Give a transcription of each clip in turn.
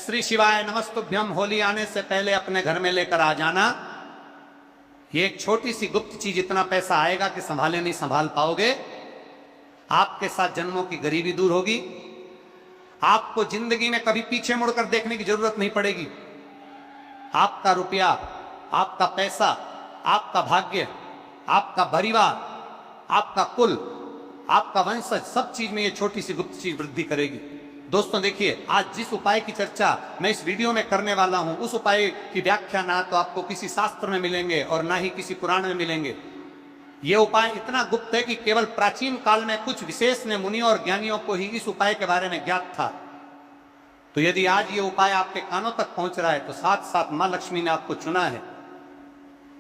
श्री शिवाय नमस्तुभ्यम। होली आने से पहले अपने घर में लेकर आ जाना ये एक छोटी सी गुप्त चीज। इतना पैसा आएगा कि संभाले नहीं संभाल पाओगे। आपके साथ जन्मों की गरीबी दूर होगी। आपको जिंदगी में कभी पीछे मुड़कर देखने की जरूरत नहीं पड़ेगी। आपका रुपया, आपका पैसा, आपका भाग्य, आपका परिवार, आपका कुल, आपका वंशज, सब चीज में ये छोटी सी गुप्त चीज वृद्धि करेगी। दोस्तों देखिए, आज जिस उपाय की चर्चा मैं इस वीडियो में करने वाला हूं, उस उपाय की व्याख्या ना तो आपको किसी शास्त्र में मिलेंगे और ना ही किसी पुराण में मिलेंगे। यह उपाय इतना गुप्त है कि केवल प्राचीन काल में कुछ विशेष ने मुनियों और ज्ञानियों को ही इस उपाय के बारे में ज्ञात था। तो यदि आज ये उपाय आपके कानों तक पहुंच रहा है तो साथ साथ मां लक्ष्मी ने आपको चुना है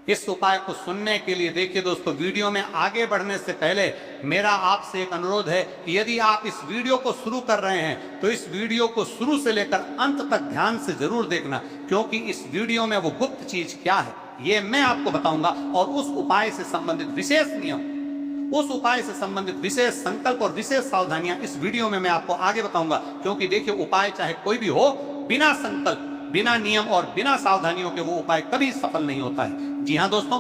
इस उपाय को सुनने के लिए। देखिए दोस्तों, वीडियो में आगे बढ़ने से पहले मेरा आपसे एक अनुरोध है कि यदि आप इस वीडियो को शुरू कर रहे हैं तो इस वीडियो को शुरू से लेकर अंत तक ध्यान से जरूर देखना, क्योंकि इस वीडियो में वो गुप्त चीज क्या है ये मैं आपको बताऊंगा और उस उपाय से संबंधित विशेष नियम, उस उपाय से संबंधित विशेष संकल्प और विशेष सावधानियां इस वीडियो में मैं आपको आगे बताऊंगा। क्योंकि देखिए, उपाय चाहे कोई भी हो, बिना संकल्प, बिना नियम और बिना सावधानियों के वो उपाय कभी सफल नहीं होता है। जी हाँ दोस्तों,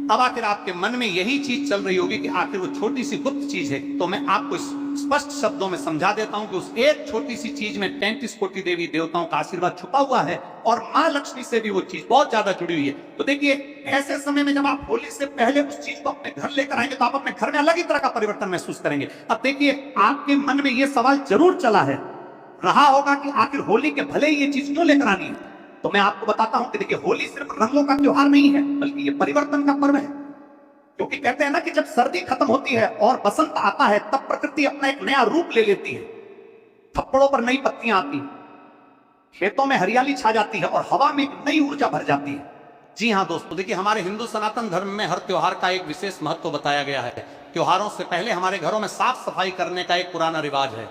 अब आखिर आपके मन में यही चीज चल रही होगी कि आखिर वो छोटी सी गुप्त चीज है। तो मैं आपको स्पष्ट शब्दों में समझा देता हूं कि उस एक छोटी सी चीज में 33 कोटि देवी देवताओं का आशीर्वाद छुपा हुआ है और मां लक्ष्मी से भी वो चीज बहुत ज्यादा जुड़ी हुई है। तो देखिए, ऐसे समय में जब आप होली से पहले उस चीज को अपने घर लेकर आएंगे तो आप अपने घर में अलग ही तरह का परिवर्तन महसूस करेंगे। अब देखिए, आपके मन में ये सवाल जरूर चला है, रहा होगा कि आखिर होली के भले ही ये चीज क्यों लेकर आनी है। तो मैं आपको बताता हूं कि देखिए, होली सिर्फ रंगों का त्योहार नहीं है, बल्कि ये परिवर्तन का पर्व है। क्योंकि कहते हैं ना कि जब सर्दी खत्म होती है और बसंत आता है, तब प्रकृति अपना एक नया रूप ले लेती है। थप्पड़ों पर नई पत्तियां आती हैं, खेतों में हरियाली छा जाती है और हवा में एक नई ऊर्जा भर जाती है। जी हाँ दोस्तों, देखिए, हमारे हिंदू सनातन धर्म में हर त्योहार का एक विशेष महत्व बताया गया है। त्योहारों से पहले हमारे घरों में साफ सफाई करने का एक पुराना रिवाज है।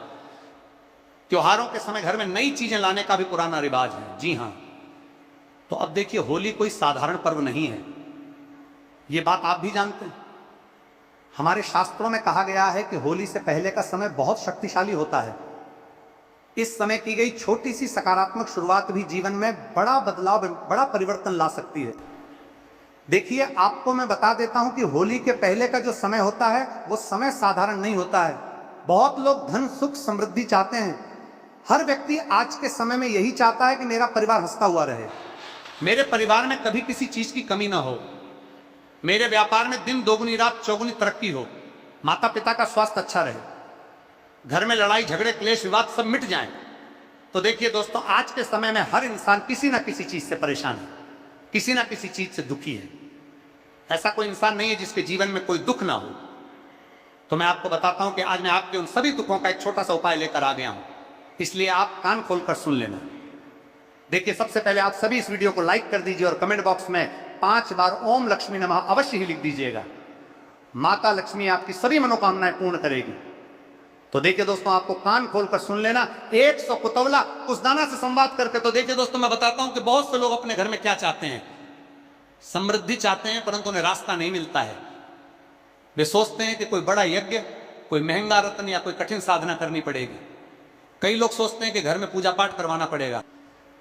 त्योहारों के समय घर में नई चीजें लाने का भी पुराना रिवाज है। जी हाँ, तो अब देखिए, होली कोई साधारण पर्व नहीं है, ये बात आप भी जानते हैं। हमारे शास्त्रों में कहा गया है कि होली से पहले का समय बहुत शक्तिशाली होता है। इस समय की गई छोटी सी सकारात्मक शुरुआत भी जीवन में बड़ा बदलाव, बड़ा परिवर्तन ला सकती है। देखिए, आपको मैं बता देता हूं कि होली के पहले का जो समय होता है वो समय साधारण नहीं होता है। बहुत लोग धन, सुख, समृद्धि चाहते हैं। हर व्यक्ति आज के समय में यही चाहता है कि मेरा परिवार हंसता हुआ रहे, मेरे परिवार में कभी किसी चीज की कमी ना हो, मेरे व्यापार में दिन दोगुनी रात चौगुनी तरक्की हो, माता पिता का स्वास्थ्य अच्छा रहे, घर में लड़ाई झगड़े क्लेश विवाद सब मिट जाएं। तो देखिए दोस्तों, आज के समय में हर इंसान किसी ना किसी चीज से परेशान है, किसी ना किसी चीज से दुखी है। ऐसा कोई इंसान नहीं है जिसके जीवन में कोई दुख ना हो। तो मैं आपको बताता हूं कि आज मैं आपके उन सभी दुखों का एक छोटा सा उपाय लेकर आ गया हूं, इसलिए आप कान खोलकर सुन लेना। देखिए, सबसे पहले आप सभी इस वीडियो को लाइक कर दीजिए और कमेंट बॉक्स में 5 बार ओम लक्ष्मी नमः अवश्य ही लिख दीजिएगा। माता लक्ष्मी आपकी सभी मनोकामनाएं पूर्ण करेगी। तो देखिए दोस्तों, आपको कान खोलकर सुन लेना। 100 कुतवला उस दाना से संवाद करके। तो देखिए दोस्तों, मैं बताता हूं कि बहुत से लोग अपने घर में क्या चाहते हैं, समृद्धि चाहते हैं, परंतु उन्हें रास्ता नहीं मिलता है। वे सोचते हैं कि कोई बड़ा यज्ञ, कोई महंगा रत्न या कोई कठिन साधना करनी पड़ेगी। कई लोग सोचते हैं कि घर में पूजा पाठ करवाना पड़ेगा,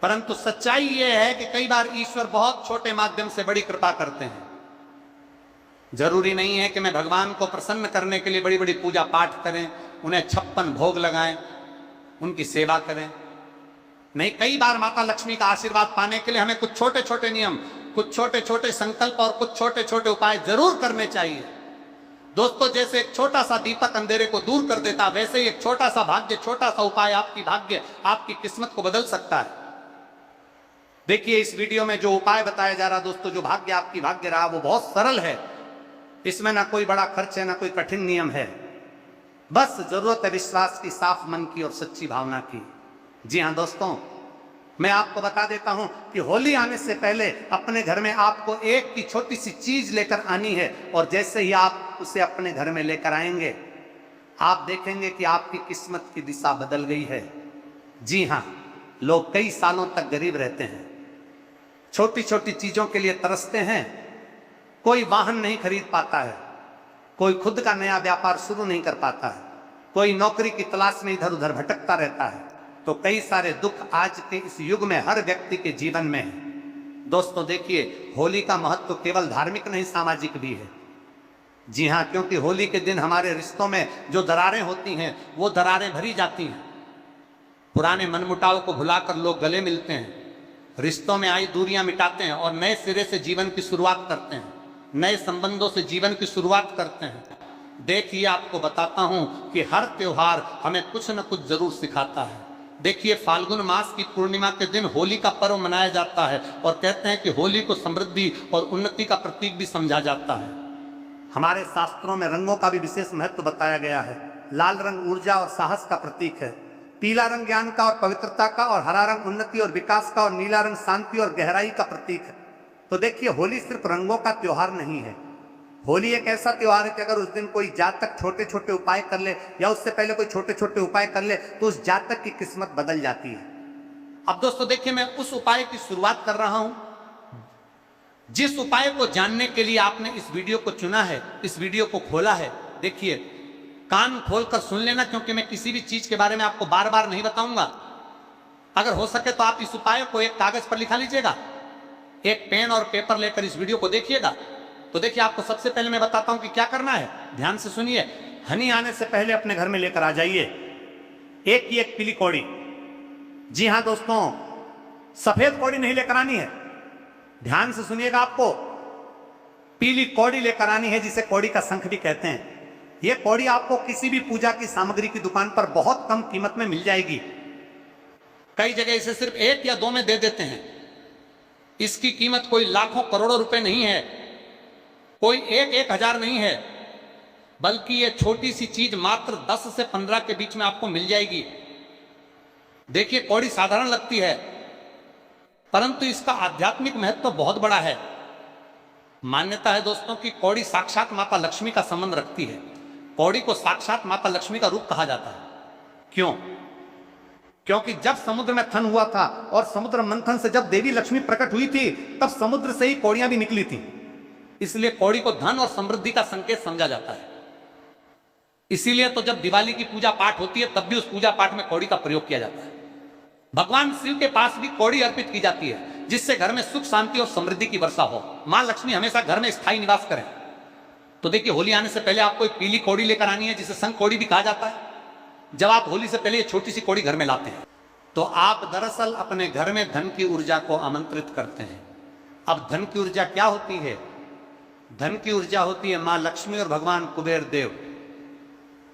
परंतु सच्चाई यह है कि कई बार ईश्वर बहुत छोटे माध्यम से बड़ी कृपा करते हैं। जरूरी नहीं है कि मैं भगवान को प्रसन्न करने के लिए बड़ी बड़ी पूजा पाठ करें, उन्हें 56 भोग लगाएं, उनकी सेवा करें। नहीं, कई बार माता लक्ष्मी का आशीर्वाद पाने के लिए हमें कुछ छोटे छोटे नियम, कुछ छोटे छोटे संकल्प और कुछ छोटे छोटे उपाय जरूर करने चाहिए। दोस्तों, जैसे एक छोटा सा दीपक अंधेरे को दूर कर देता, वैसे ही एक छोटा सा भाग्य, छोटा सा उपाय आपकी भाग्य, आपकी किस्मत को बदल सकता है। देखिए, इस वीडियो में जो उपाय बताया जा रहा दोस्तों, जो भाग्य आपकी भाग्य रहा, वो बहुत सरल है। इसमें ना कोई बड़ा खर्च है, ना कोई कठिन नियम है। बस जरूरत है विश्वास की, साफ मन की और सच्ची भावना की। जी हाँ दोस्तों, मैं आपको बता देता हूं कि होली आने से पहले अपने घर में आपको एक की छोटी सी चीज लेकर आनी है और जैसे ही आप उसे अपने घर में लेकर आएंगे, आप देखेंगे कि आपकी किस्मत की दिशा बदल गई है। जी हाँ, लोग कई सालों तक गरीब रहते हैं, छोटी छोटी चीजों के लिए तरसते हैं। कोई वाहन नहीं खरीद पाता है, कोई खुद का नया व्यापार शुरू नहीं कर पाता है, कोई नौकरी की तलाश में इधर उधर भटकता रहता है। तो कई सारे दुख आज के इस युग में हर व्यक्ति के जीवन में है। दोस्तों देखिए, होली का महत्व केवल धार्मिक नहीं, सामाजिक भी है। जी हाँ, क्योंकि होली के दिन हमारे रिश्तों में जो दरारें होती हैं वो दरारें भरी जाती हैं। पुराने मनमुटाव को भुलाकर लोग गले मिलते हैं, रिश्तों में आई दूरियां मिटाते हैं और नए सिरे से जीवन की शुरुआत करते हैं, नए संबंधों से जीवन की शुरुआत करते हैं। देखिए, आपको बताता हूं कि हर त्योहार हमें कुछ न कुछ जरूर सिखाता है। देखिए, फाल्गुन मास की पूर्णिमा के दिन होली का पर्व मनाया जाता है और कहते हैं कि होली को समृद्धि और उन्नति का प्रतीक भी समझा जाता है। हमारे शास्त्रों में रंगों का भी विशेष महत्व बताया गया है। लाल रंग ऊर्जा और साहस का प्रतीक है, पीला रंग ज्ञान का और पवित्रता का, और हरा रंग उन्नति और विकास का, और नीला रंग शांति और गहराई का प्रतीक है। तो देखिए, होली सिर्फ रंगों का त्योहार नहीं है। होली एक ऐसा त्योहार है कि अगर उस दिन कोई जातक छोटे छोटे उपाय कर ले या उससे पहले कोई छोटे छोटे उपाय कर ले तो उस जातक की किस्मत बदल जाती है। अब दोस्तों देखिए, मैं उस उपाय की शुरुआत कर रहा हूं जिस उपाय को जानने के लिए आपने इस वीडियो को चुना है, इस वीडियो को खोला है। देखिए, कान खोलकर सुन लेना, क्योंकि मैं किसी भी चीज के बारे में आपको बार बार नहीं बताऊंगा। अगर हो सके तो आप इस उपाय को एक कागज पर लिखा लीजिएगा, एक पेन और पेपर लेकर इस वीडियो को देखिएगा। तो देखिए, आपको सबसे पहले मैं बताता हूं कि क्या करना है। ध्यान से सुनिए। हनी आने से पहले अपने घर में लेकर आ जाइए एक की एक पीली कौड़ी। जी हां दोस्तों, सफेद कौड़ी नहीं लेकर आनी है। ध्यान से सुनिएगा, आपको पीली कौड़ी लेकर आनी है, जिसे कौड़ी का शंख भी कहते हैं। यह कौड़ी आपको किसी भी पूजा की सामग्री की दुकान पर बहुत कम कीमत में मिल जाएगी। कई जगह इसे सिर्फ 1 या 2 में दे देते हैं। इसकी कीमत कोई लाखों करोड़ों रुपए नहीं है, कोई 1,000 नहीं है, बल्कि यह छोटी सी चीज मात्र 10 से 15 के बीच में आपको मिल जाएगी। देखिए, कौड़ी साधारण लगती है, परंतु इसका आध्यात्मिक महत्व बहुत बड़ा है। मान्यता है दोस्तों कि कौड़ी साक्षात माता लक्ष्मी का संबंध रखती है। कौड़ी को साक्षात माता लक्ष्मी का रूप कहा जाता है। क्यों? क्योंकि जब समुद्र में थन हुआ था और समुद्र मंथन से जब देवी लक्ष्मी प्रकट हुई थी, तब समुद्र से ही कौड़ियां भी निकली थी। इसलिए कौड़ी को धन और समृद्धि का संकेत समझा जाता है। इसीलिए तो जब दिवाली की पूजा पाठ होती है, तब भी उस पूजा पाठ में कौड़ी का प्रयोग किया जाता है। भगवान शिव के पास भी कौड़ी अर्पित की जाती है, जिससे घर में सुख शांति और समृद्धि की वर्षा हो, मां लक्ष्मी हमेशा घर में स्थायी निवास करें। तो देखिए, होली आने से पहले आपको एक पीली कौड़ी लेकर आनी है, जिसे शंख कौड़ी भी कहा जाता है। जब आप होली से पहले ये छोटी सी कौड़ी घर में लाते हैं, तो आप दरअसल अपने घर में धन की ऊर्जा को आमंत्रित करते हैं। अब धन की ऊर्जा क्या होती है? धन की ऊर्जा होती है मां लक्ष्मी और भगवान कुबेर देव,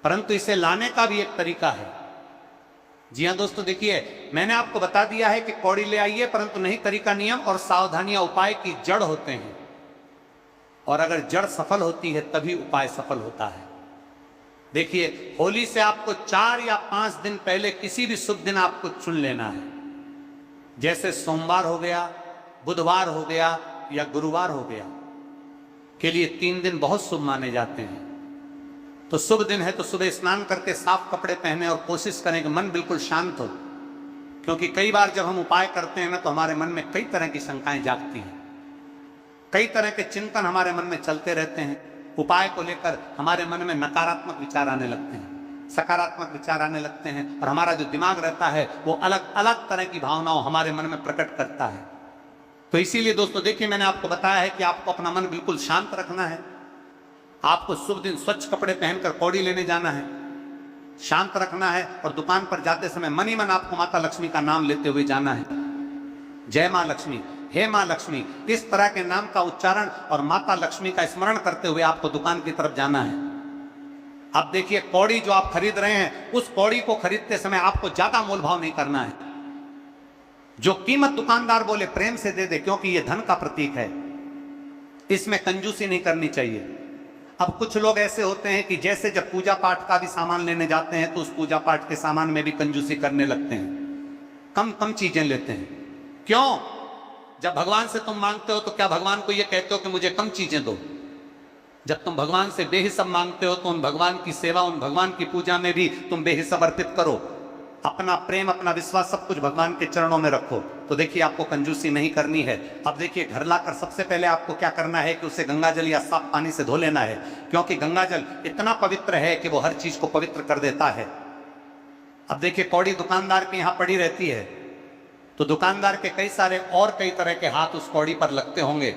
परंतु इसे लाने का भी एक तरीका है। जी हां दोस्तों, देखिए, मैंने आपको बता दिया है कि कौड़ी ले आइए, परंतु नहीं, तरीका, नियम और सावधानियां उपाय की जड़ होते हैं, और अगर जड़ सफल होती है तभी उपाय सफल होता है। देखिए, होली से आपको 4 या 5 दिन पहले किसी भी शुभ दिन आपको चुन लेना है। जैसे सोमवार हो गया, बुधवार हो गया या गुरुवार हो गया, के लिए 3 दिन बहुत शुभ माने जाते हैं। तो शुभ दिन है तो सुबह स्नान करके साफ कपड़े पहने और कोशिश करें कि मन बिल्कुल शांत हो, क्योंकि कई बार जब हम उपाय करते हैं ना, तो हमारे मन में कई तरह की शंकाएं जागती हैं, कई तरह के चिंतन हमारे मन में चलते रहते हैं। उपाय को लेकर हमारे मन में नकारात्मक विचार आने लगते हैं, सकारात्मक विचार आने लगते हैं, और हमारा जो दिमाग रहता है वो अलग अलग तरह की भावनाओं हमारे मन में प्रकट करता है। तो इसीलिए दोस्तों देखिए, मैंने आपको बताया है कि आपको अपना मन बिल्कुल शांत रखना है। आपको शुभ दिन स्वच्छ कपड़े पहनकर कौड़ी लेने जाना है, शांत रखना है, और दुकान पर जाते समय मन ही मन आपको माता लक्ष्मी का नाम लेते हुए जाना है। जय मां लक्ष्मी, हे मां लक्ष्मी, इस तरह के नाम का उच्चारण और माता लक्ष्मी का स्मरण करते हुए आपको दुकान की तरफ जाना है। अब देखिए, कौड़ी जो आप खरीद रहे हैं, उस कौड़ी को खरीदते समय आपको ज्यादा मोल भाव नहीं करना है। जो कीमत दुकानदार बोले प्रेम से दे दे, क्योंकि यह धन का प्रतीक है, इसमें कंजूसी नहीं करनी चाहिए। अब कुछ लोग ऐसे होते हैं कि जैसे जब पूजा पाठ का भी सामान लेने जाते हैं, तो उस पूजा पाठ के सामान में भी कंजूसी करने लगते हैं, कम कम चीजें लेते हैं। क्यों? जब भगवान से तुम मांगते हो तो क्या भगवान को यह कहते हो कि मुझे कम चीजें दो? जब तुम भगवान से बेहिसाब मांगते हो तो उन भगवान की सेवा, उन भगवान की पूजा में भी तुम बेहिसाब अर्पित करो। अपना प्रेम, अपना विश्वास, सब कुछ भगवान के चरणों में रखो। तो देखिए, आपको कंजूसी नहीं करनी है। अब देखिए, घर लाकर सबसे पहले आपको क्या करना है कि उसे गंगाजल या साफ पानी से धो लेना है, क्योंकि गंगाजल इतना पवित्र है कि वो हर चीज को पवित्र कर देता है। अब देखिए, कौड़ी दुकानदार के यहां पड़ी रहती है, तो दुकानदार के कई तरह के हाथ उस कौड़ी पर लगते होंगे।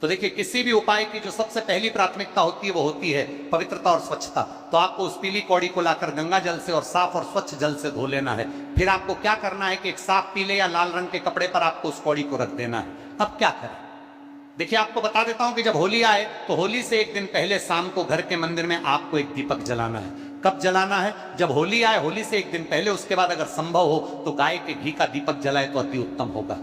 तो देखिए, किसी भी उपाय की जो सबसे पहली प्राथमिकता होती है वो होती है पवित्रता और स्वच्छता। तो आपको उस पीली कौड़ी को लाकर गंगा जल से और साफ और स्वच्छ जल से धो लेना है। फिर आपको क्या करना है कि एक साफ पीले या लाल रंग के कपड़े पर आपको उस कौड़ी को रख देना है। अब क्या करें? देखिए, आपको बता देता हूं कि जब होली आए तो होली से एक दिन पहले शाम को घर के मंदिर में आपको एक दीपक जलाना है। कब जलाना है? जब होली आए, होली से एक दिन पहले। उसके बाद अगर संभव हो तो गाय के घी का दीपक जलाए तो अति उत्तम होगा,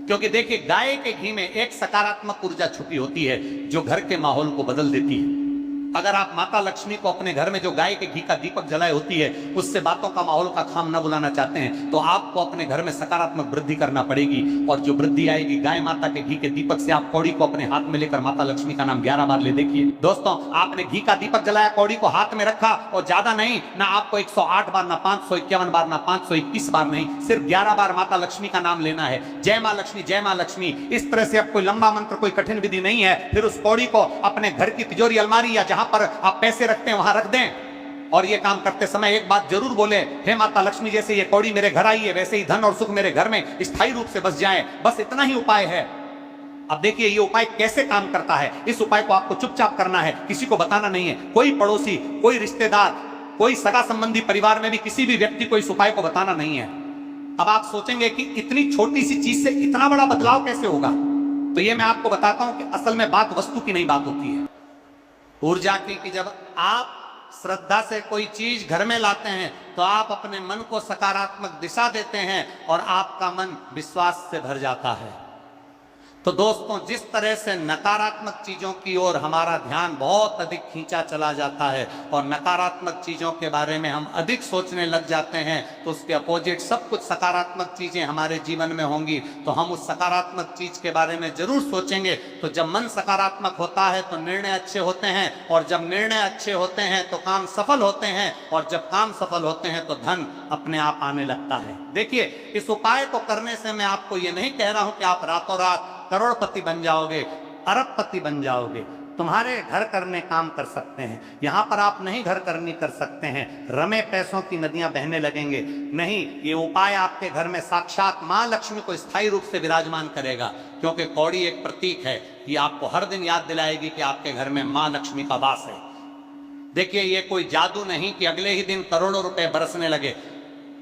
क्योंकि देखिए, गाय के घी में एक सकारात्मक ऊर्जा छुपी होती है जो घर के माहौल को बदल देती है। अगर आप माता लक्ष्मी को अपने घर में जो गाय के घी का दीपक जलाए होती है उससे बातों का माहौल का खाम न बुलाना चाहते हैं, तो आपको अपने घर में सकारात्मक वृद्धि करना पड़ेगी। और जो वृद्धि आएगी गाय माता के घी के दीपक से, आप कौड़ी को अपने हाथ में लेकर माता लक्ष्मी का नाम 11 बार ले देखिए। दोस्तों, आपने घी का दीपक जलाया, कौड़ी को हाथ में रखा, और ज्यादा नहीं, ना आपको 108 बार, ना 551 बार, ना 521 बार नहीं, सिर्फ 11 बार माता लक्ष्मी का नाम लेना है। जय मां लक्ष्मी, जय मां लक्ष्मी। इस तरह से अब कोई लंबा मंत्र, कोई कठिन विधि नहीं है। फिर उस कौड़ी को अपने घर की तिजोरी, अलमारी या जहां पर आप पैसे रखते हैं वहां रख दें। और ये काम करते समय एक बात जरूर बोले, हे माता लक्ष्मी, जैसे ये कौड़ी मेरे घर आई है वैसे ही धन और सुख मेरे घर में स्थायी रूप से बस जाए। बस इतना ही उपाय है। अब देखिए, ये उपाय कैसे काम करता है। इस उपाय को आपको चुपचाप करना है, किसी को बताना नहीं है। कोई पड़ोसी, कोई रिश्तेदार, कोई सगा संबंधी, परिवार में भी किसी भी व्यक्ति को इस उपाय को बताना नहीं है। अब आप सोचेंगे कि इतनी छोटी सी चीज से इतना बड़ा बदलाव कैसे होगा? तो ये मैं आपको बताता हूं कि असल में बात वस्तु की नहीं, बात होती है ऊर्जा की। कि जब आप श्रद्धा से कोई चीज घर में लाते हैं तो आप अपने मन को सकारात्मक दिशा देते हैं और आपका मन विश्वास से भर जाता है। तो दोस्तों, जिस तरह से नकारात्मक चीजों की ओर हमारा ध्यान बहुत अधिक खींचा चला जाता है और नकारात्मक चीजों के बारे में हम अधिक सोचने लग जाते हैं, तो उसके अपोजिट सब कुछ सकारात्मक चीजें हमारे जीवन में होंगी। तो हम उस सकारात्मक चीज के बारे में जरूर सोचेंगे। तो जब मन सकारात्मक होता है तो निर्णय अच्छे होते हैं, और जब निर्णय अच्छे होते हैं तो काम सफल होते हैं, और जब काम सफल होते हैं तो धन अपने आप आने लगता है। देखिए, इस उपाय को करने से मैं आपको ये नहीं कह रहा हूं कि आप रातों रात करोड़पति बन जाओगे, अरबपति बन जाओगे। तुम्हारे घर करने काम कर सकते हैं, यहां पर आप नहीं घर करनी कर सकते हैं। रमे पैसों की नदियां बहने लगेंगे नहीं। ये उपाय आपके घर में साक्षात मां लक्ष्मी को स्थायी रूप से विराजमान करेगा, क्योंकि कौड़ी एक प्रतीक है। ये आपको हर दिन याद दिलाएगी कि आपके घर में मां लक्ष्मी का वास है। देखिए, ये कोई जादू नहीं कि अगले ही दिन करोड़ों रुपए बरसने लगे,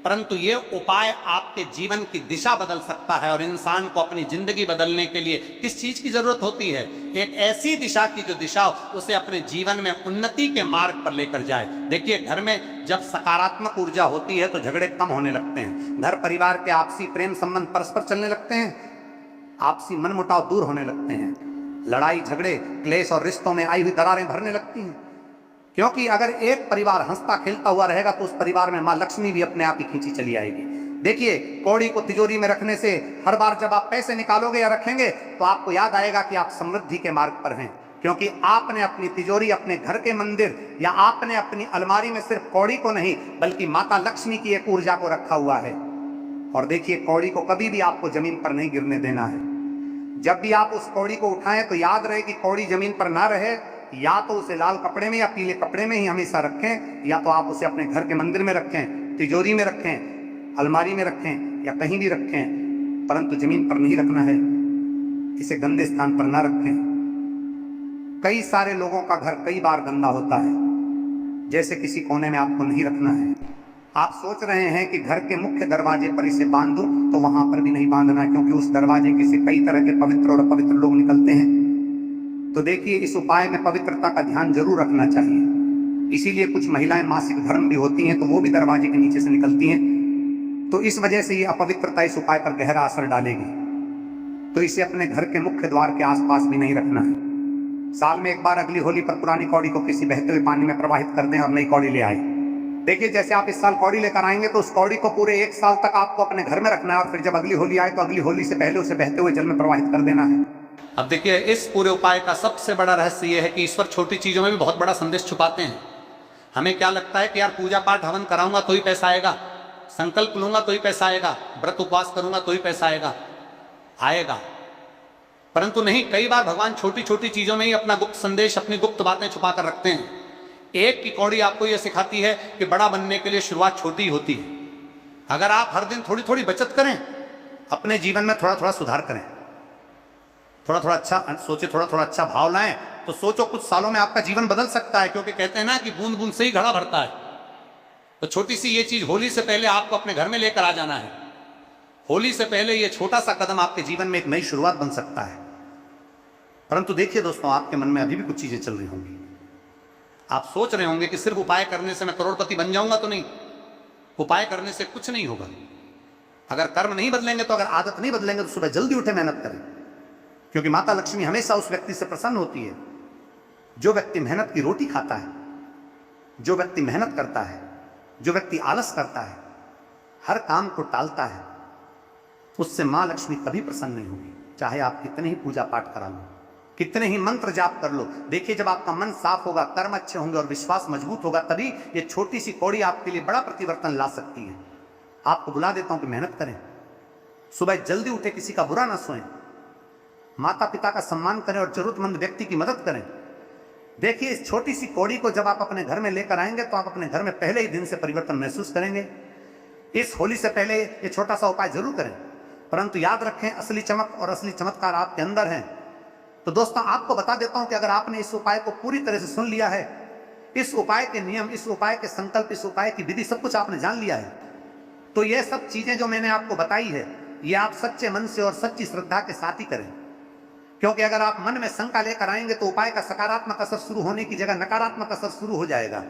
परंतु ये उपाय आपके जीवन की दिशा बदल सकता है। और इंसान को अपनी जिंदगी बदलने के लिए किस चीज की जरूरत होती है? एक ऐसी दिशा की जो दिशा उसे अपने जीवन में उन्नति के मार्ग पर लेकर जाए। देखिए, घर में जब सकारात्मक ऊर्जा होती है तो झगड़े कम होने लगते हैं, घर परिवार के आपसी प्रेम संबंध परस्पर चलने लगते हैं, आपसी मनमुटाव दूर होने लगते हैं, लड़ाई झगड़े क्लेश और रिश्तों में आई हुई दरारें भरने लगती हैं। क्योंकि अगर एक परिवार हंसता खेलता हुआ रहेगा तो उस परिवार में मां लक्ष्मी भी अपने आप ही खींची चली आएगी। देखिए, कौड़ी को तिजोरी में रखने से हर बार जब आप पैसे निकालोगे या रखेंगे तो आपको याद आएगा कि आप समृद्धि के मार्ग पर हैं, क्योंकि आपने अपनी तिजोरी, अपने घर के मंदिर या आपने अपनी अलमारी में सिर्फ कौड़ी को नहीं बल्कि माता लक्ष्मी की एक ऊर्जा को रखा हुआ है। और देखिए, कौड़ी को कभी भी आपको जमीन पर नहीं गिरने देना है। जब भी आप उस कौड़ी को उठाएं तो याद रहे कि कौड़ी जमीन पर ना रहे, या तो उसे लाल कपड़े में या पीले कपड़े में ही हमेशा रखें, या तो आप उसे अपने घर के मंदिर में रखें, तिजोरी में रखें, अलमारी में रखें या कहीं भी रखें, परंतु जमीन पर नहीं रखना है। इसे गंदे स्थान पर ना रखें। कई सारे लोगों का घर कई बार गंदा होता है, जैसे किसी कोने में आपको नहीं रखना है। आप सोच रहे हैं कि घर के मुख्य दरवाजे पर इसे बांध दूं, तो वहां पर भी नहीं बांधना, क्योंकि उस दरवाजे के से कई तरह के पवित्र और अपवित्र लोग निकलते हैं। तो देखिए, इस उपाय में पवित्रता का ध्यान जरूर रखना चाहिए। इसीलिए कुछ महिलाएं मासिक धर्म भी होती हैं तो वो भी दरवाजे के नीचे से निकलती हैं। तो इस वजह से ये अपवित्रता इस उपाय पर गहरा असर डालेगी। तो इसे अपने घर के मुख्य द्वार के आसपास भी नहीं रखना है। साल में एक बार अगली होली पर पुरानी कौड़ी को किसी बहते हुए पानी में प्रवाहित कर दें और नई कौड़ी ले आए। देखिए, जैसे आप इस साल कौड़ी लेकर आएंगे तो उस कौड़ी को पूरे 1 साल तक आपको अपने घर में रखना है, और फिर जब अगली होली आए तो अगली होली से पहले उसे बहते हुए जल में प्रवाहित कर देना है। अब देखिए, इस पूरे उपाय का सबसे बड़ा रहस्य यह है कि ईश्वर छोटी चीजों में भी बहुत बड़ा संदेश छुपाते हैं। हमें क्या लगता है कि यार पूजा पाठ हवन कराऊंगा तो ही पैसा आएगा, संकल्प लूंगा तो ही पैसा आएगा, व्रत उपवास करूंगा तो ही पैसा आएगा। परंतु नहीं, कई बार भगवान छोटी छोटी चीजों में ही अपना गुप्त संदेश, अपनी गुप्त बातें छुपा कर रखते हैं। एक की कौड़ी आपको यह सिखाती है कि बड़ा बनने के लिए शुरुआत छोटी ही होती है। अगर आप हर दिन थोड़ी थोड़ी बचत करें, अपने जीवन में थोड़ा थोड़ा सुधार करें, थोड़ा थोड़ा अच्छा सोचे, थोड़ा थोड़ा अच्छा भाव लाएं, तो सोचो कुछ सालों में आपका जीवन बदल सकता है। क्योंकि कहते हैं ना कि बूंद बूंद से ही घड़ा भरता है। तो छोटी सी ये चीज होली से पहले आपको अपने घर में लेकर आ जाना है। होली से पहले ये छोटा सा कदम आपके जीवन में एक नई शुरुआत बन सकता है। परंतु देखिए दोस्तों, आपके मन में अभी भी कुछ चीजें चल रही होंगी। आप सोच रहे होंगे कि सिर्फ उपाय करने से मैं करोड़पति बन जाऊंगा। तो नहीं, उपाय करने से कुछ नहीं होगा। अगर कर्म नहीं बदलेंगे, तो अगर आदत नहीं बदलेंगे, तो सुबह जल्दी उठे, मेहनत करें। क्योंकि माता लक्ष्मी हमेशा उस व्यक्ति से प्रसन्न होती है जो व्यक्ति मेहनत की रोटी खाता है, जो व्यक्ति मेहनत करता है, जो व्यक्ति आलस करता है, हर काम को टालता है, उससे मां लक्ष्मी कभी प्रसन्न नहीं होगी। चाहे आप कितने ही पूजा पाठ करा लो, कितने ही मंत्र जाप कर लो। देखिए, जब आपका मन साफ होगा, कर्म अच्छे होंगे और विश्वास मजबूत होगा, तभी ये छोटी सी कौड़ी आपके लिए बड़ा परिवर्तन ला सकती है। आपको बुला देता हूं कि मेहनत करें, सुबह जल्दी उठे, किसी का बुरा ना सोएं, माता पिता का सम्मान करें और जरूरतमंद व्यक्ति की मदद करें। देखिए, इस छोटी सी कौड़ी को जब आप अपने घर में लेकर आएंगे, तो आप अपने घर में पहले ही दिन से परिवर्तन महसूस करेंगे। इस होली से पहले ये छोटा सा उपाय जरूर करें, परंतु याद रखें, असली चमक और असली चमत्कार आपके अंदर है। तो दोस्तों, आपको बता देता हूं कि अगर आपने इस उपाय को पूरी तरह से सुन लिया है, इस उपाय के नियम, इस उपाय के संकल्प, इस उपाय की विधि, सब कुछ आपने जान लिया है, तो ये सब चीजें जो मैंने आपको बताई है, ये आप सच्चे मन से और सच्ची श्रद्धा के साथ ही करें। क्योंकि अगर आप मन में शंका लेकर आएंगे, तो उपाय का सकारात्मक असर शुरू होने की जगह नकारात्मक असर शुरू हो जाएगा।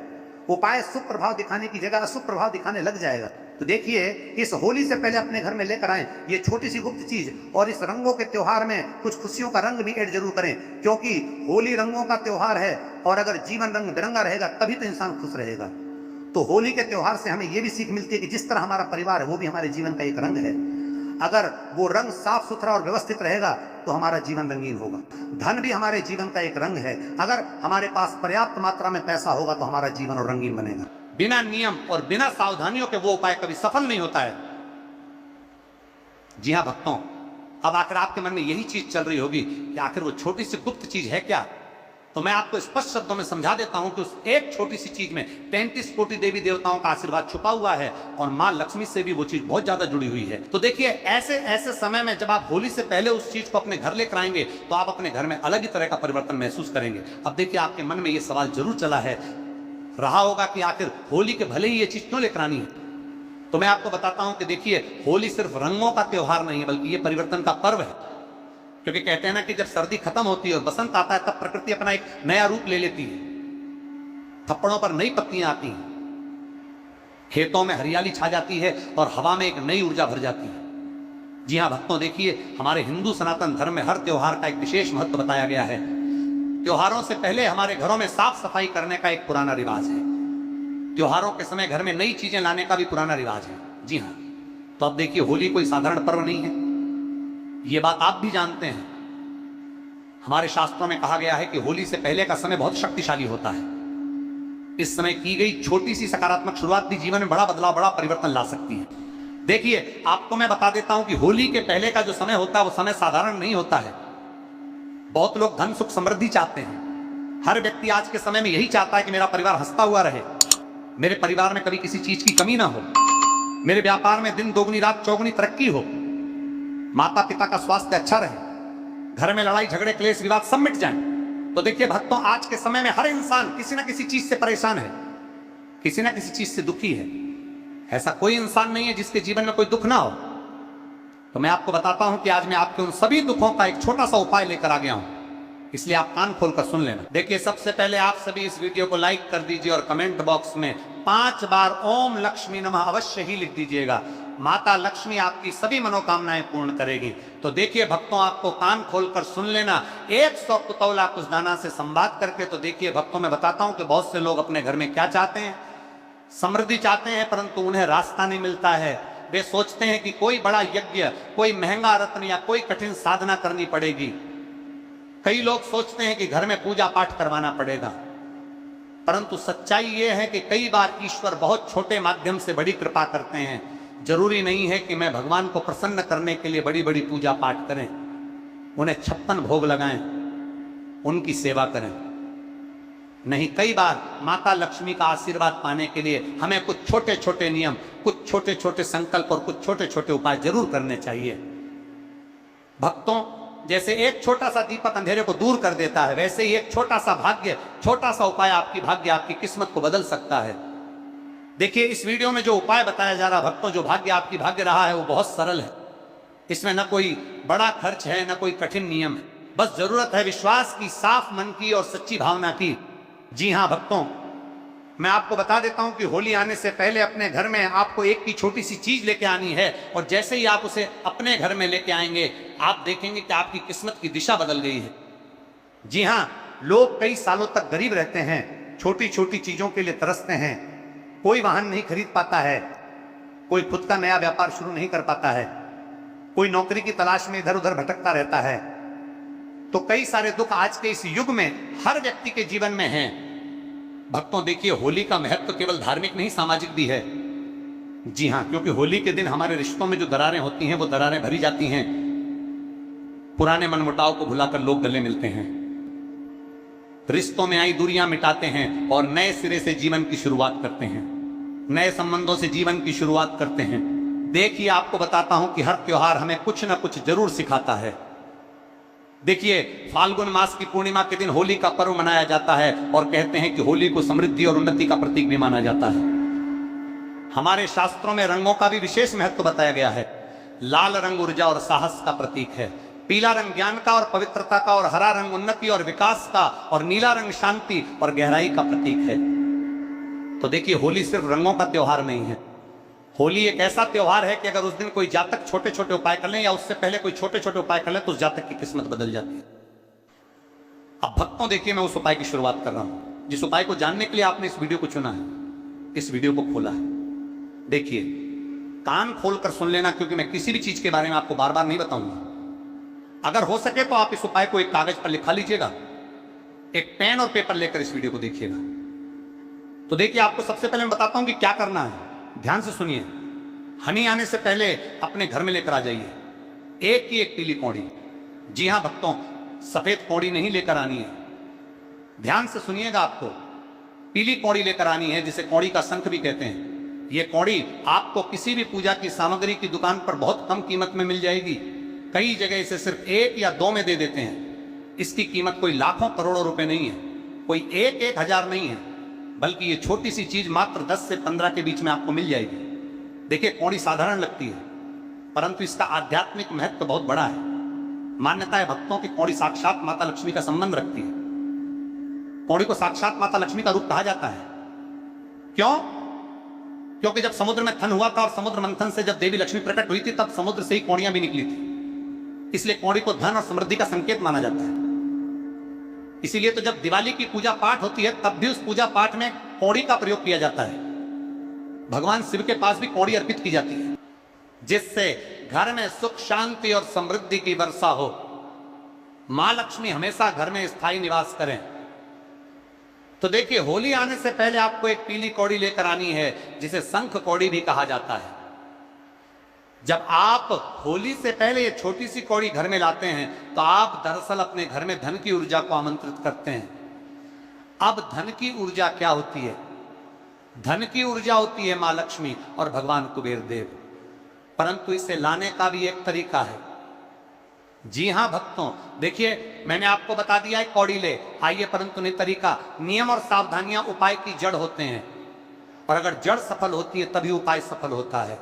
उपाय शुभ प्रभाव दिखाने की जगह अशुभ प्रभाव दिखाने लग जाएगा। तो देखिए, इस होली से पहले अपने घर में लेकर आए ये छोटी सी गुप्त चीज, और इस रंगों के त्योहार में कुछ खुशियों का रंग भी ऐड जरूर करें, क्योंकि होली रंगों का त्योहार है, और अगर जीवन रंग बिरंगा रहेगा तभी तो इंसान खुश रहेगा। तो होली के त्योहार से हमें यह भी सीख मिलती है कि जिस तरह हमारा परिवार है, वो भी हमारे जीवन का एक रंग है। अगर वो रंग साफ सुथरा और व्यवस्थित रहेगा, तो हमारा जीवन रंगीन होगा। धन भी हमारे जीवन का एक रंग है। अगर हमारे पास पर्याप्त मात्रा में पैसा होगा, तो हमारा जीवन और रंगीन बनेगा। बिना नियम और बिना सावधानियों के वो उपाय कभी सफल नहीं होता है। जी हाँ भक्तों, अब आखिर आपके मन में यही चीज चल रही होगी कि आखिर वो छोटी सी गुप्त चीज है क्या। तो मैं आपको स्पष्ट शब्दों में समझा देता हूं कि उस एक छोटी सी चीज में 35 कोटि देवी देवताओं का आशीर्वाद छुपा हुआ है, और मां लक्ष्मी से भी वो चीज बहुत ज्यादा जुड़ी हुई है। तो देखिए, ऐसे ऐसे समय में जब आप होली से पहले उस चीज को अपने घर लेकर आएंगे, तो आप अपने घर में अलग ही तरह का परिवर्तन महसूस करेंगे। अब देखिए, आपके मन में ये सवाल जरूर चला है रहा होगा कि आखिर होली के भले ही ये चीज क्यों लेकर आनी है। तो मैं आपको बताता हूं कि देखिए, होली सिर्फ रंगों का त्योहार नहीं है, बल्कि ये परिवर्तन का पर्व है। क्योंकि कहते हैं ना कि जब सर्दी खत्म होती है और बसंत आता है, तब प्रकृति अपना एक नया रूप ले लेती है। थप्पड़ों पर नई पत्तियां आती हैं, खेतों में हरियाली छा जाती है, और हवा में एक नई ऊर्जा भर जाती है। जी हाँ भक्तों, देखिए, हमारे हिंदू सनातन धर्म में हर त्योहार का एक विशेष महत्व बताया गया है। त्योहारों से पहले हमारे घरों में साफ सफाई करने का एक पुराना रिवाज है। त्योहारों के समय घर में नई चीजें लाने का भी पुराना रिवाज है। जी हाँ, तो अब देखिए, होली कोई साधारण पर्व नहीं है, ये बात आप भी जानते हैं। हमारे शास्त्रों में कहा गया है कि होली से पहले का समय बहुत शक्तिशाली होता है। इस समय की गई छोटी सी सकारात्मक शुरुआत भी जीवन में बड़ा बदलाव, बड़ा परिवर्तन ला सकती है। देखिए, आपको मैं बता देता हूं कि होली के पहले का जो समय होता है, वो समय साधारण नहीं होता है। बहुत लोग धन सुख समृद्धि चाहते हैं। हर व्यक्ति आज के समय में यही चाहता है कि मेरा परिवार हंसता हुआ रहे, मेरे परिवार में कभी किसी चीज की कमी ना हो, मेरे व्यापार में दिन दोगुनी रात चौगुनी तरक्की हो, माता पिता का स्वास्थ्य अच्छा रहे, घर में लड़ाई झगड़े क्लेश विवाद सब मिट जाएं। तो देखिए भक्तों, आज के समय में हर इंसान किसी ना किसी चीज से परेशान है, किसी ना किसी चीज से दुखी है। ऐसा कोई इंसान नहीं है जिसके जीवन में कोई दुख ना हो। तो मैं आपको बताता हूं कि आज मैं आपके उन सभी दुखों का एक छोटा सा उपाय लेकर आ गया हूं, इसलिए आप कान खोलकर सुन लेना। देखिए, सबसे पहले आप सभी इस वीडियो को लाइक कर दीजिए और कमेंट बॉक्स में 5 बार ओम लक्ष्मी नमः अवश्य ही लिख दीजिएगा। माता लक्ष्मी आपकी सभी मनोकामनाएं पूर्ण करेगी। तो देखिए भक्तों, आपको कान खोलकर सुन लेना। 100 कुतौला कुछ दाना से संवाद करके। तो देखिए भक्तों, मैं बताता हूं कि बहुत से लोग अपने घर में क्या चाहते हैं, समृद्धि चाहते हैं, परंतु उन्हें रास्ता नहीं मिलता है। वे सोचते हैं कि कोई बड़ा यज्ञ, कोई महंगा रत्न या कोई कठिन साधना करनी पड़ेगी। कई लोग सोचते हैं कि घर में पूजा पाठ करवाना पड़ेगा, परंतु सच्चाई यह है कि कई बार ईश्वर बहुत छोटे माध्यम से बड़ी कृपा करते हैं। जरूरी नहीं है कि मैं भगवान को प्रसन्न करने के लिए बड़ी बड़ी पूजा पाठ करें, उन्हें 56 भोग लगाएं, उनकी सेवा करें। नहीं, कई बार माता लक्ष्मी का आशीर्वाद पाने के लिए हमें कुछ छोटे छोटे नियम, कुछ छोटे छोटे संकल्प और कुछ छोटे छोटे उपाय जरूर करने चाहिए। भक्तों, जैसे एक छोटा सा दीपक अंधेरे को दूर कर देता है, वैसे ही एक छोटा सा भाग्य, छोटा सा उपाय आपकी भाग्य, आपकी किस्मत को बदल सकता है। देखिए, इस वीडियो में जो उपाय बताया जा रहा भक्तों, जो भाग्य आपकी भाग्य रहा है वो बहुत सरल है। इसमें न कोई बड़ा खर्च है, न कोई कठिन नियम है, बस जरूरत है विश्वास की, साफ मन की और सच्ची भावना की। जी हां भक्तों, मैं आपको बता देता हूं कि होली आने से पहले अपने घर में आपको एक की छोटी सी चीज लेके आनी है, और जैसे ही आप उसे अपने घर में लेके आएंगे, आप देखेंगे कि आपकी किस्मत की दिशा बदल गई है। जी हां, लोग कई सालों तक गरीब रहते हैं, छोटी छोटी चीजों के लिए तरसते हैं, कोई वाहन नहीं खरीद पाता है, कोई खुद का नया व्यापार शुरू नहीं कर पाता है, कोई नौकरी की तलाश में इधर उधर भटकता रहता है। तो कई सारे दुख आज के इस युग में हर व्यक्ति के जीवन में हैं। भक्तों, देखिए, होली का महत्व केवल धार्मिक नहीं, सामाजिक भी है। जी हां, क्योंकि होली के दिन हमारे रिश्तों में जो दरारें होती हैं वो दरारें भरी जाती हैं। पुराने मनमुटाव को भुलाकर लोग गले मिलते हैं, रिश्तों में आई दूरियां मिटाते हैं और नए सिरे से जीवन की शुरुआत करते हैं, नए संबंधों से जीवन की शुरुआत करते हैं। देखिए, आपको बताता हूं कि हर त्योहार हमें कुछ ना कुछ जरूर सिखाता है। देखिए, फाल्गुन मास की पूर्णिमा के दिन होली का पर्व मनाया जाता है और कहते हैं कि होली को समृद्धि और उन्नति का प्रतीक भी माना जाता है। हमारे शास्त्रों में रंगों का भी विशेष महत्व बताया गया है। लाल रंग ऊर्जा और साहस का प्रतीक है, पीला रंग ज्ञान का और पवित्रता का, और हरा रंग उन्नति और विकास का, और नीला रंग शांति और गहराई का प्रतीक है। तो देखिए, होली सिर्फ रंगों का त्योहार नहीं है, होली एक ऐसा त्योहार है कि अगर उस दिन कोई जातक छोटे छोटे उपाय कर लें या उससे पहले कोई छोटे छोटे उपाय कर लें तो उस जातक की किस्मत बदल जाती है। अब भक्तों, देखिए, मैं उस उपाय की शुरुआत कर रहा हूं जिस उपाय को जानने के लिए आपने इस वीडियो को चुना है, इस वीडियो को खोला है। देखिए, कान खोलकर सुन लेना, क्योंकि मैं किसी भी चीज के बारे में आपको बार बार नहीं बताऊंगा। अगर हो सके तो आप इस उपाय को एक कागज पर लिखा लीजिएगा, एक पेन और पेपर लेकर इस वीडियो को देखिएगा। तो देखिए, आपको सबसे पहले मैं बताता हूं कि क्या करना है, ध्यान से सुनिए। हनी आने से पहले अपने घर में लेकर आ जाइए एक की एक पीली कौड़ी। जी हां भक्तों, सफेद कौड़ी नहीं लेकर आनी है, ध्यान से सुनिएगा। आपको पीली कौड़ी लेकर आनी है, जिसे कौड़ी का शंख भी कहते हैं। यह कौड़ी आपको किसी भी पूजा की सामग्री की दुकान पर बहुत कम कीमत में मिल जाएगी। कई जगह इसे सिर्फ 1 या 2 में दे देते हैं। इसकी कीमत कोई लाखों करोड़ों रुपए नहीं है, कोई 1-1 हजार नहीं है, बल्कि ये छोटी सी चीज मात्र 10 से 15 के बीच में आपको मिल जाएगी। देखिए, कौड़ी साधारण लगती है, परंतु इसका आध्यात्मिक महत्व बहुत बड़ा है। मान्यता है भक्तों की कौड़ी साक्षात माता लक्ष्मी का संबंध रखती है। कौड़ी को साक्षात माता लक्ष्मी का रूप कहा जाता है। क्यों? क्योंकि जब समुद्र में थन हुआ था और समुद्र मंथन से जब देवी लक्ष्मी प्रकट हुई थी, तब समुद्र से ही कौड़ियां भी निकली थी। इसलिए कौड़ी को धन और समृद्धि का संकेत माना जाता है। इसीलिए तो जब दिवाली की पूजा पाठ होती है, तब भी उस पूजा पाठ में कौड़ी का प्रयोग किया जाता है। भगवान शिव के पास भी कौड़ी अर्पित की जाती है, जिससे घर में सुख शांति और समृद्धि की वर्षा हो। मां लक्ष्मी हमेशा घर में स्थायी निवास करें। तो देखिए, होली आने से पहले आपको एक पीली कौड़ी लेकर आनी है, जिसे शंख कौड़ी भी कहा जाता है। जब आप होली से पहले ये छोटी सी कौड़ी घर में लाते हैं, तो आप दरअसल अपने घर में धन की ऊर्जा को आमंत्रित करते हैं। अब धन की ऊर्जा क्या होती है? धन की ऊर्जा होती है मां लक्ष्मी और भगवान कुबेर देव, परंतु इसे लाने का भी एक तरीका है। जी हां भक्तों, देखिए, मैंने आपको बता दिया है कौड़ी ले आइए, परंतु नहीं तरीका। नियम और सावधानियां उपाय की जड़ होते हैं, और अगर जड़ सफल होती है तभी उपाय सफल होता है।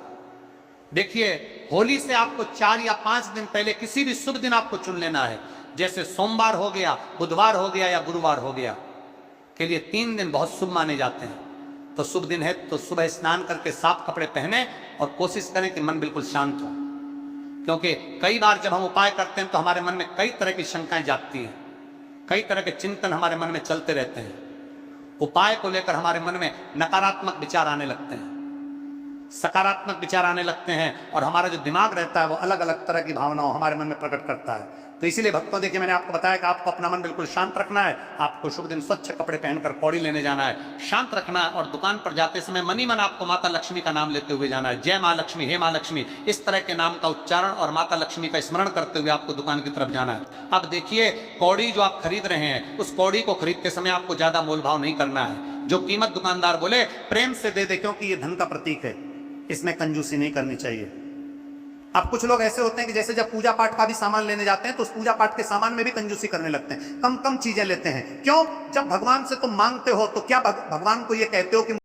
देखिए, होली से आपको 4 या 5 दिन पहले किसी भी शुभ दिन आपको चुन लेना है। जैसे सोमवार हो गया, बुधवार हो गया या गुरुवार हो गया, के लिए 3 दिन बहुत शुभ माने जाते हैं। तो शुभ दिन है तो सुबह स्नान करके साफ कपड़े पहने और कोशिश करें कि मन बिल्कुल शांत हो, क्योंकि कई बार जब हम उपाय करते हैं तो हमारे मन में कई तरह की शंकाएं जागती हैं, कई तरह के चिंतन हमारे मन में चलते रहते हैं। उपाय को लेकर हमारे मन में नकारात्मक विचार आने लगते हैं। सकारात्मक विचार आने लगते हैं और हमारा जो दिमाग रहता है वो अलग अलग तरह की भावनाओं हमारे मन में प्रकट करता है। तो इसीलिए भक्तों, देखिए मैंने आपको बताया कि आपको अपना मन बिल्कुल शांत रखना है, आपको शुभ दिन स्वच्छ कपड़े पहनकर कौड़ी लेने जाना है, शांत रखना है, और दुकान पर जाते समय मन ही मन आपको माता लक्ष्मी का नाम लेते हुए जाना है। जय माँ लक्ष्मी, हे माँ लक्ष्मी, इस तरह के नाम का उच्चारण और माता लक्ष्मी का स्मरण करते हुए आपको दुकान की तरफ जाना है। अब देखिए, कौड़ी जो आप खरीद रहे हैं, उस कौड़ी को खरीदते समय आपको ज्यादा मोलभाव नहीं करना है। जो कीमत दुकानदार बोले प्रेम से दे दे, क्योंकि ये धन का प्रतीक है, इसमें कंजूसी नहीं करनी चाहिए। अब कुछ लोग ऐसे होते हैं कि जैसे जब पूजा पाठ का भी सामान लेने जाते हैं तो उस पूजा पाठ के सामान में भी कंजूसी करने लगते हैं, कम कम चीजें लेते हैं। क्यों? जब भगवान से तुम मांगते हो तो क्या भगवान को ये कहते हो कि